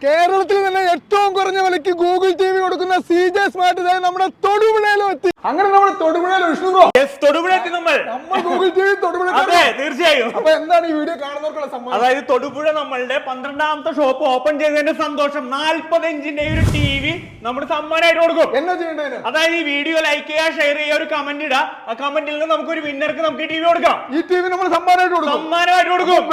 കേരളത്തിൽ തന്നെ ഏറ്റവും കുറഞ്ഞ വിലയ്ക്ക് ഗൂഗിൾ ടി വി കൊടുക്കുന്ന CJ സ്മാർട്ട് നമ്മുടെ തൊടുപുഴയിലും എത്തി. അങ്ങനെ നമ്മുടെ തൊടുപുഴയിൽ നമ്മൾ ഗൂഗിൾ ടി വി തൊടുപുഴ. തീർച്ചയായും. അപ്പൊ എന്താണ് ഈ വീഡിയോ കാണുന്നവർക്കുള്ള സമ്മാനം? അതായത് തൊടുപുഴ നമ്മളുടെ 12ാമത്തെ ഷോപ്പ് ഓപ്പൺ ചെയ്തതിന്റെ സന്തോഷം 40 ഇഞ്ചിന്റെ ഒരു ടി വി നമ്മൾ സമ്മാനമായിട്ട് കൊടുക്കും. എന്നാ ചെയ്യേണ്ടത്? അതായത് ഈ വീഡിയോ ലൈക്ക് ചെയ്യുക, ഷെയർ ചെയ്യുക, ഒരു കമന്റ് ഇടുക. ആ കമന്റിൽ നിന്ന് നമുക്ക് ഒരു വിന്നർക്ക് നമുക്ക് ടി വി കൊടുക്കാം. ഈ ടി വി നമ്മൾ സമ്മാനമായിട്ട് കൊടുക്കും.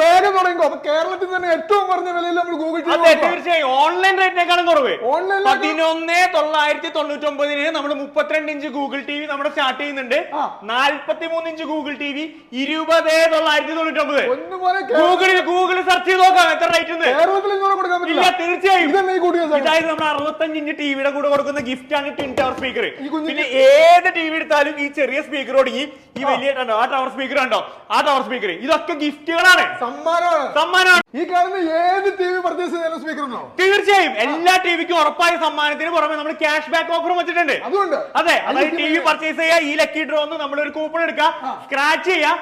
വേഗം തുടങ്ങും. അപ്പൊ കേരളത്തിൽ തന്നെ ഏറ്റവും കുറഞ്ഞ വിലയിൽ നമ്മൾ ഗൂഗിൾ ടി വി. തീർച്ചയായും ഓൺലൈൻ റേറ്റിനേക്കാളും കുറവ്. 11,999 നമ്മൾ 32 ഇഞ്ച് ഗൂഗിൾ ടി വി നമ്മുടെ സ്റ്റാർട്ട് ചെയ്യുന്നുണ്ട്. 43 inch Google T V 20,999. Google search ചെയ്ത് നോക്കാം എത്ര റേറ്റ് ഉണ്ട്. തീർച്ചയായും ഇതായത് നമ്മൾ 65 ഇഞ്ച് ടിവിയുടെ കൂടെ കൊടുക്കുന്ന ഗിഫ്റ്റ് ആണ് ടിൻ ടവർ സ്പീക്കർ. പിന്നെ ഏത് ടി വി എടുത്താലും ഈ ചെറിയ സ്പീക്കർ ഒടുങ്ങി ഈ വലിയ ആ ടവർ സ്പീക്കർ ഉണ്ടോ, ആ ടവർ സ്പീക്കർ, ഇതൊക്കെ ഗിഫ്റ്റുകളാണ്, സമ്മാനമാണ്. ഈ കാണുന്ന ഏത് ടി വി പർച്ചേസ് ചെയ്യുന്ന സ്പീക്കർ ഉണ്ടോ? തീർച്ചയായും എല്ലാ ടിവിക്കും ഉറപ്പായ സമ്മാനത്തിന് പുറമെ നമ്മൾ ക്യാഷ് ബാക്ക് ഓഫറും വെച്ചിട്ടുണ്ട്. അതെ, അതായത് ടി വി പർച്ചേസ് ചെയ്യുക, ഈ ലക്കി ഡ്രോന്ന് നമ്മൾ ഒരു കൂപ്പൺ എടുക്കുക, സ്ക്രാച്ച് ചെയ്യുക,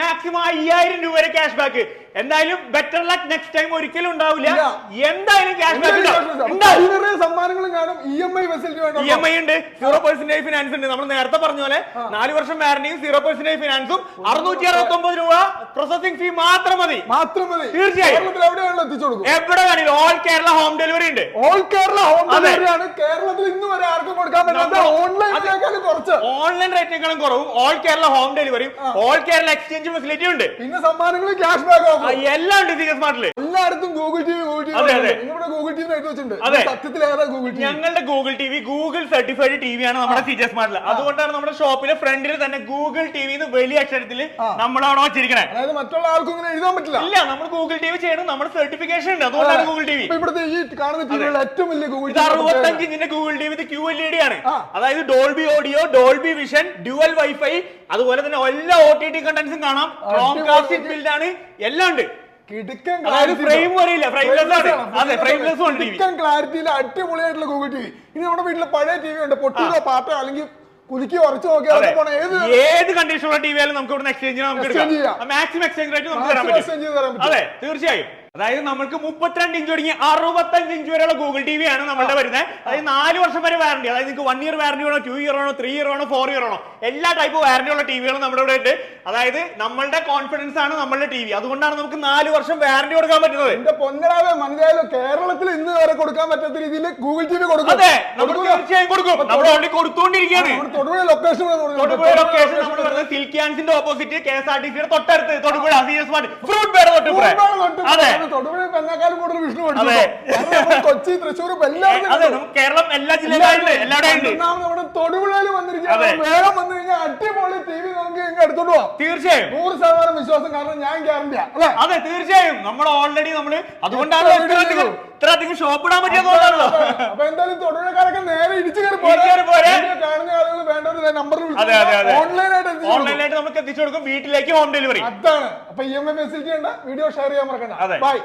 മാക്സിമം 5000 രൂപ വരെ ക്യാഷ് ബാക്ക്. എന്തായാലും ബെറ്റർ ലക്ക് നെക്സ്റ്റ് ടൈം ഒരിക്കലും ഉണ്ടാവില്ല. എന്തായാലും ക്യാഷ് ബാക്ക് സമ്മാനങ്ങളും കാണും. EMI ഉണ്ട്, 0% ഫിനാൻസ് ഉണ്ട്. നമ്മൾ നേരത്തെ പറഞ്ഞ പോലെ 4 വർഷം വാറന്റിയും 0% ഫിനാൻസും 669 രൂപ പ്രോസസിംഗ് ഫീ മാത്രം മതി. തീർച്ചയായും എവിടെ വേണമെങ്കിലും ഓൾ കേരള ഹോം ഡെലിവറി ഉണ്ട്. കേരളത്തിൽ ഇന്ന് വരെ ആർക്കും കൊടുക്കാൻ പറ്റാത്ത ഓൺലൈൻ റേറ്റിനേക്കാളും കുറവും ഓൾ കേരള ഹോം ഡെലിവറിയും ഓൾ കേരള എക്സ്ചേഞ്ച് ഫെസിലിറ്റി ഉണ്ട്. പിന്നെ സമ്മാനങ്ങളും ക്യാഷ് ബാക്ക് എല്ലാം ഉണ്ട് CJ സ്മാർട്ടില്. എല്ലായിടത്തും Google T V Google T V വെച്ചിട്ടുണ്ട്. സത്യത്തിൽ ഏതാ ഗൂഗിൾ ടി വി? ഞങ്ങളുടെ Google T V Google certified TV ആണ് നമ്മുടെ CJ സ്മാർട്ടില്. അതുകൊണ്ടാണ് നമ്മുടെ ഷോപ്പിലെ ഫ്രണ്ടിൽ തന്നെ ഗൂഗിൾ ടി വി വലിയ അക്ഷരത്തിൽ നമ്മളവിടെ വെച്ചിരിക്കണേ. അതായത് മറ്റുള്ള ആൾക്കും ഇങ്ങനെ എഴുതാൻ പറ്റില്ല. ഇല്ല, നമ്മൾ ഗൂഗിൾ ടി വി ചെയ്യണം, നമ്മുടെ സർട്ടിഫിക്കേഷൻ ഉണ്ട്. അതുകൊണ്ടാണ് ഗൂഗിൾ ടി വി. ഇവിടുത്തെ ഈ കാണുന്ന ടിവികളുടെ ഏറ്റവും വലിയ ഗൂഗിൾ 65 ഇഞ്ചിന്റെ ഗൂഗിൾ ടി വി QLED ആണ്. അതായത് Dolby audio, Dolby vision, dual wifi, അതുപോലെ തന്നെ എല്ലാ OTT കണ്ടന്റ്സും കാണാം. ക്രോംകാസ്റ്റ് ഇൻബിൽഡ് ആണ്, എല്ലാം ഉണ്ട്. അടിപൊളിയായിട്ടുള്ള ഗൂഗിൾ ടി വി. ഇനി നമ്മുടെ വീട്ടിലെ പഴയ ടി വി ഉണ്ട്, പൊട്ടിയോ പാട്ടോ അല്ലെങ്കിൽ കുലുക്കി ഉറച്ചു നോക്കിയാൽ ഏത് കണ്ടീഷനുള്ള ടി വി ആയാലും നമുക്ക് ഇവിടെ എക്സ്ചേഞ്ച് മാക്സിമം എക്സ്ചേഞ്ച് റേറ്റ് നമുക്ക് തരാൻ പറ്റും. അതെ, തീർച്ചയായും. അതായത് നമുക്ക് 32 ഇഞ്ച് തുടങ്ങി 65 ഇഞ്ച് വരെയുള്ള ഗൂഗിൾ ടി വി ആണ് നമ്മളുടെ വരുന്നത്. അതായത് 4 വർഷം വരെ വാറന്റി. അതായത് നിങ്ങൾക്ക് 1 ഇയർ വാറന്റി വേണോ, 2 ഇയർ ആണോ, 3 ഇയർ ആണോ, 4 ഇയർ ആണോ, എല്ലാ ടൈപ്പ് വാറന്റി ഉള്ള ടിവികളും നമ്മുടെ ഇവിടെ ഉണ്ട്. അതായത് നമ്മളുടെ കോൺഫിഡൻസ് ആണ് നമ്മളുടെ ടി വി. അതുകൊണ്ടാണ് നമുക്ക് 4 വർഷം വാറന്റി കൊടുക്കാൻ പറ്റുന്നത്. എന്റെ പൊന്നരാവേ, മനസ്സിലായാലോ, കേരളത്തിൽ ഇന്ന് വരെ കൊടുക്കാൻ പറ്റാത്ത രീതിയിൽ ഗൂഗിൾ ടി വി കൊടുക്കും. അതെ, നമുക്ക് തീർച്ചയായും കൊടുക്കും. നമ്മൾ ഓൾറെഡി കൊടുത്തുകൊണ്ടിരിക്കുകയാണ്. തൊടുപുഴ ലൊക്കേഷൻ നമ്മൾ വരുന്നത് സിൽക്കിയാൻസിന്റെ ഓപ്പോസിറ്റ് KSRTCയുടെ തൊട്ടടുത്ത് Thodupuzha CJ smart fruit bar Thodupuzha. അതെ, കൊച്ചി, തൃശ്ശൂർ, കേരളം എല്ലാ ജില്ലകളിലും എല്ലാവരുടെയും നമ്മുടെ തൊടുപുഴയിൽ വന്നിരിക്കുകയാണ്. വേഗം വന്നു കഴിഞ്ഞാൽ അടിപൊളി ടി വി നമുക്ക് എടുത്തോണ്ട് പോവാം. തീർച്ചയായും 100% വിശ്വാസം, കാരണം ഞാൻ ഗ്യാരണ്ടിയാ. അതെ, തീർച്ചയായും. നമ്മൾ ഓൾറെഡി അതുകൊണ്ടാണ് ഇത്രയധികം ഷോപ്പ് ഇടാൻ പറ്റിയതുകൊണ്ടാണല്ലോ. അപ്പൊ എന്തായാലും തൊടുപുഴക്കാരൊക്കെ നേരെ ഇടിച്ചു കയറി കാണുന്ന ആളുകൾ വേണ്ട നമ്പറിൽ ഓൺലൈനായിട്ട് നമുക്ക് എത്തിച്ചു കൊടുക്കും, വീട്ടിലേക്ക് ഹോം ഡെലിവറി. അതാണ്. അപ്പൊ EMI ഫെസിലിറ്റി ഉണ്ട്. വീഡിയോ ഷെയർ ചെയ്യാൻ മറക്കണ്ട. ബൈ.